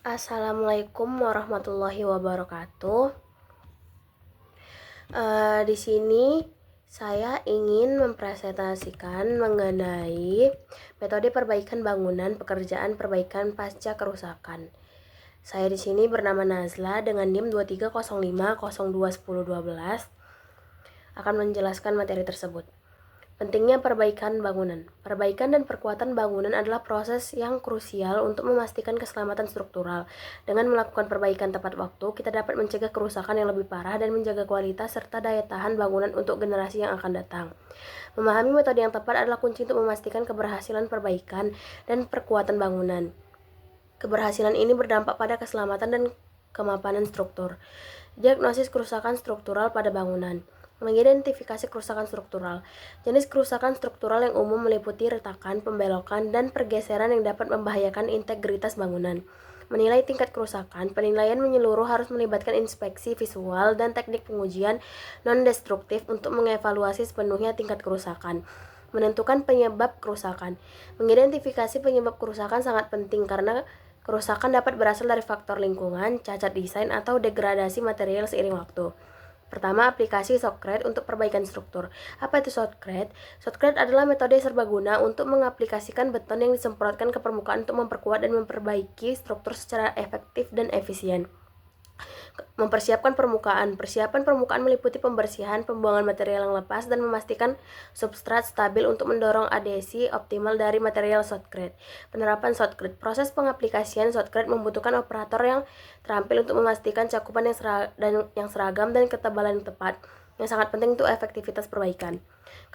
Assalamualaikum warahmatullahi wabarakatuh. Di sini saya ingin mempresentasikan mengenai metode perbaikan bangunan pekerjaan perbaikan pasca kerusakan. Saya di sini bernama Nazla dengan NIM 2305021012 akan menjelaskan materi tersebut. Pentingnya perbaikan bangunan. Perbaikan dan perkuatan bangunan adalah proses yang krusial untuk memastikan keselamatan struktural. Dengan melakukan perbaikan tepat waktu, kita dapat mencegah kerusakan yang lebih parah dan menjaga kualitas serta daya tahan bangunan untuk generasi yang akan datang. Memahami metode yang tepat adalah kunci untuk memastikan keberhasilan perbaikan dan perkuatan bangunan. Keberhasilan ini berdampak pada keselamatan dan kemapanan struktur. Diagnosis kerusakan struktural pada bangunan. Mengidentifikasi kerusakan struktural. Jenis kerusakan struktural yang umum meliputi retakan, pembelokan, dan pergeseran yang dapat membahayakan integritas bangunan. Menilai tingkat kerusakan, penilaian menyeluruh harus melibatkan inspeksi visual dan teknik pengujian non-destruktif untuk mengevaluasi sepenuhnya tingkat kerusakan. Menentukan penyebab kerusakan. Mengidentifikasi penyebab kerusakan sangat penting karena kerusakan dapat berasal dari faktor lingkungan, cacat desain, atau degradasi material seiring waktu. Pertama, aplikasi Shotcrete untuk perbaikan struktur. Apa itu Shotcrete? Shotcrete adalah metode serbaguna untuk mengaplikasikan beton yang disemprotkan ke permukaan untuk memperkuat dan memperbaiki struktur secara efektif dan efisien. Mempersiapkan permukaan. Persiapan permukaan meliputi pembersihan, pembuangan material yang lepas, dan memastikan substrat stabil untuk mendorong adhesi optimal dari material Shotcrete. Penerapan Shotcrete. Proses pengaplikasian Shotcrete membutuhkan operator yang terampil untuk memastikan cakupan yang seragam dan ketebalan yang tepat, yang sangat penting untuk efektivitas perbaikan.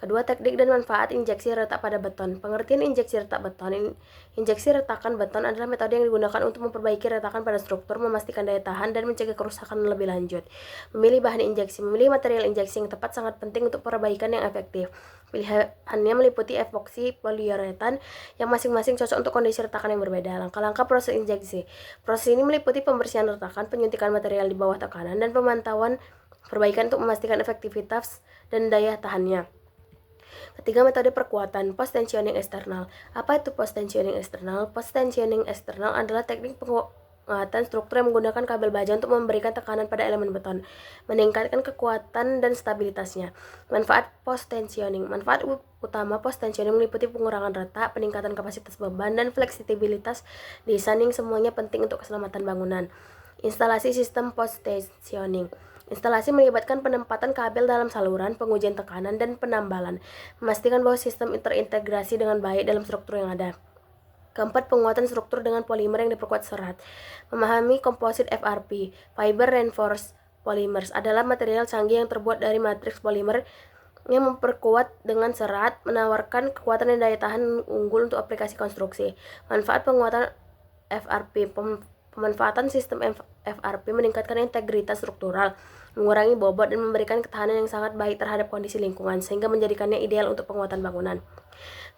Kedua, teknik dan manfaat injeksi retak pada beton. Pengertian injeksi retak beton. Injeksi retakan beton adalah metode yang digunakan untuk memperbaiki retakan pada struktur, memastikan daya tahan, dan mencegah kerusakan lebih lanjut. Memilih bahan injeksi. Memilih material injeksi yang tepat sangat penting untuk perbaikan yang efektif. Pilihannya meliputi epoksi poliuretan yang masing-masing cocok untuk kondisi retakan yang berbeda. Langkah-langkah proses injeksi. Proses ini meliputi pembersihan retakan, penyuntikan material di bawah tekanan, dan pemantauan perbaikan untuk memastikan efektivitas dan daya tahannya. Ketiga, metode perkuatan, post tensioning eksternal. Apa itu post tensioning eksternal? Post tensioning eksternal adalah teknik penguatan struktur yang menggunakan kabel baja untuk memberikan tekanan pada elemen beton, meningkatkan kekuatan dan stabilitasnya. Manfaat post tensioning. Manfaat utama post tensioning meliputi pengurangan retak, peningkatan kapasitas beban, dan fleksibilitas desain yang semuanya penting untuk keselamatan bangunan. Instalasi sistem post tensioning. Instalasi melibatkan penempatan kabel dalam saluran, pengujian tekanan, dan penambalan, memastikan bahwa sistem terintegrasi dengan baik dalam struktur yang ada. Keempat, penguatan struktur dengan polimer yang diperkuat serat. Memahami komposit FRP, Fiber Reinforced Polymers, adalah material canggih yang terbuat dari matriks polimer yang memperkuat dengan serat, menawarkan kekuatan dan daya tahan unggul untuk aplikasi konstruksi. Manfaat penguatan FRP. Pemanfaatan sistem FRP meningkatkan integritas struktural, mengurangi bobot, dan memberikan ketahanan yang sangat baik terhadap kondisi lingkungan, sehingga menjadikannya ideal untuk penguatan bangunan.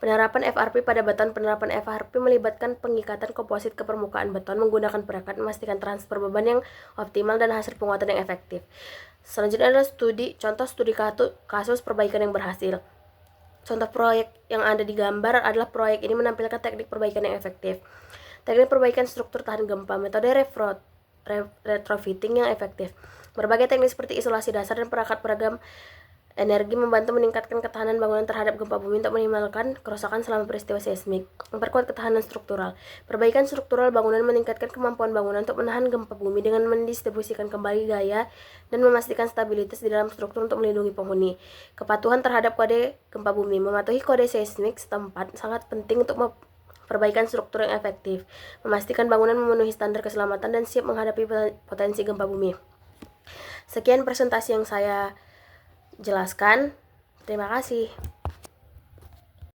Penerapan FRP pada beton. Penerapan FRP melibatkan pengikatan komposit ke permukaan beton menggunakan perekat, memastikan transfer beban yang optimal dan hasil penguatan yang efektif. Selanjutnya adalah contoh studi kasus perbaikan yang berhasil. Contoh proyek yang ada di gambar adalah proyek ini menampilkan teknik perbaikan yang efektif. Teknik perbaikan struktur tahan gempa, metode retrofitting yang efektif. Berbagai teknik seperti isolasi dasar dan perangkat peredam energi membantu meningkatkan ketahanan bangunan terhadap gempa bumi untuk minimalkan kerusakan selama peristiwa seismik. Memperkuat ketahanan struktural. Perbaikan struktural bangunan meningkatkan kemampuan bangunan untuk menahan gempa bumi dengan mendistribusikan kembali gaya dan memastikan stabilitas di dalam struktur untuk melindungi penghuni. Kepatuhan terhadap kode gempa bumi. Mematuhi kode seismik setempat sangat penting untuk perbaikan struktur yang efektif, memastikan bangunan memenuhi standar keselamatan dan siap menghadapi potensi gempa bumi. Sekian presentasi yang saya jelaskan. Terima kasih.